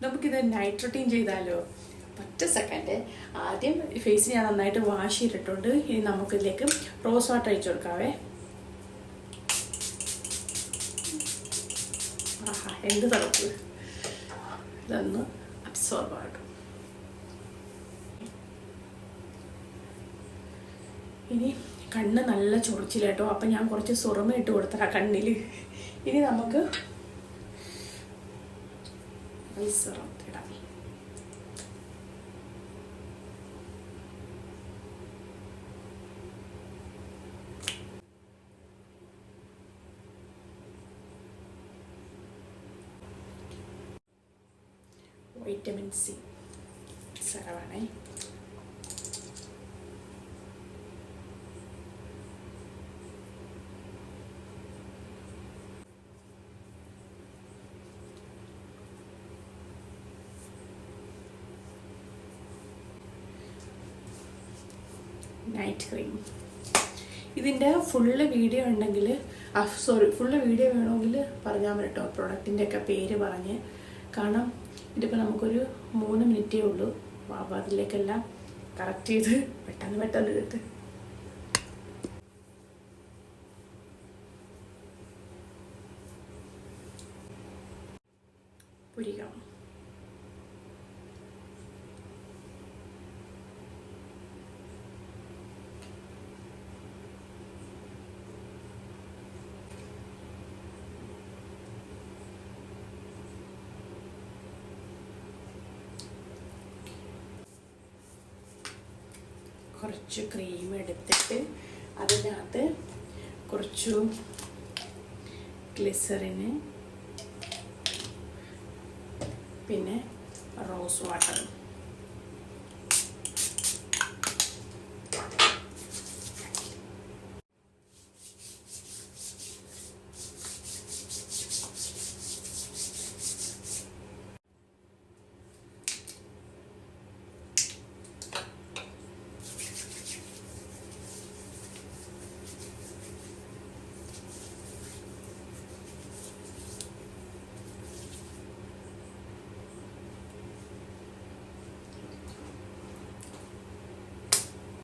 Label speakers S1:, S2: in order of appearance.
S1: നമുക്കിത് night routine ചെയ്താലോ? ഒറ്റ സെക്കൻഡ്. ആദ്യം ഫേസ് ഞാൻ നന്നായിട്ട് വാഷ് ചെയ്തിട്ടുണ്ട്. ഇനി നമുക്കിതിലേക്ക് റോസ് വാട്ടർ ഒഴിച്ചു കൊടുക്കാവേ. ആഹാ, എന്ത് തണുപ്പ്! ഇതൊന്ന് അബ്സോർബ് ആകും. ഇനി കണ്ണ് നല്ല ചൊറിച്ചില്ല കേട്ടോ. അപ്പം ഞാൻ കുറച്ച് സുറമ ഇട്ട് കൊടുത്തരാ കണ്ണിൽ. ഇനി നമുക്ക് സിറം ഇടാം. വൈറ്റമിൻ സി സിറമാണേ. Night cream. ഇതിൻ്റെ ഫുള്ള് വീഡിയോ ഉണ്ടെങ്കിൽ ഫുള്ള് വീഡിയോ വേണമെങ്കിൽ പറഞ്ഞാൽ മതി കേട്ടോ, പ്രൊഡക്റ്റിൻ്റെ ഒക്കെ പേര് പറഞ്ഞ്. കാരണം ഇതിപ്പോൾ നമുക്കൊരു 3 മിനിറ്റേ ഉള്ളൂ. അപ്പോൾ അതിലേക്കെല്ലാം കറക്റ്റ് ചെയ്ത് പെട്ടെന്ന് എടുത്ത് പുരികം. കുറച്ച് ക്രീം എടുത്തിട്ട് അതിനകത്ത് കുറച്ചു ഗ്ലിസറിന്, പിന്നെ റോസ് വാട്ടർ.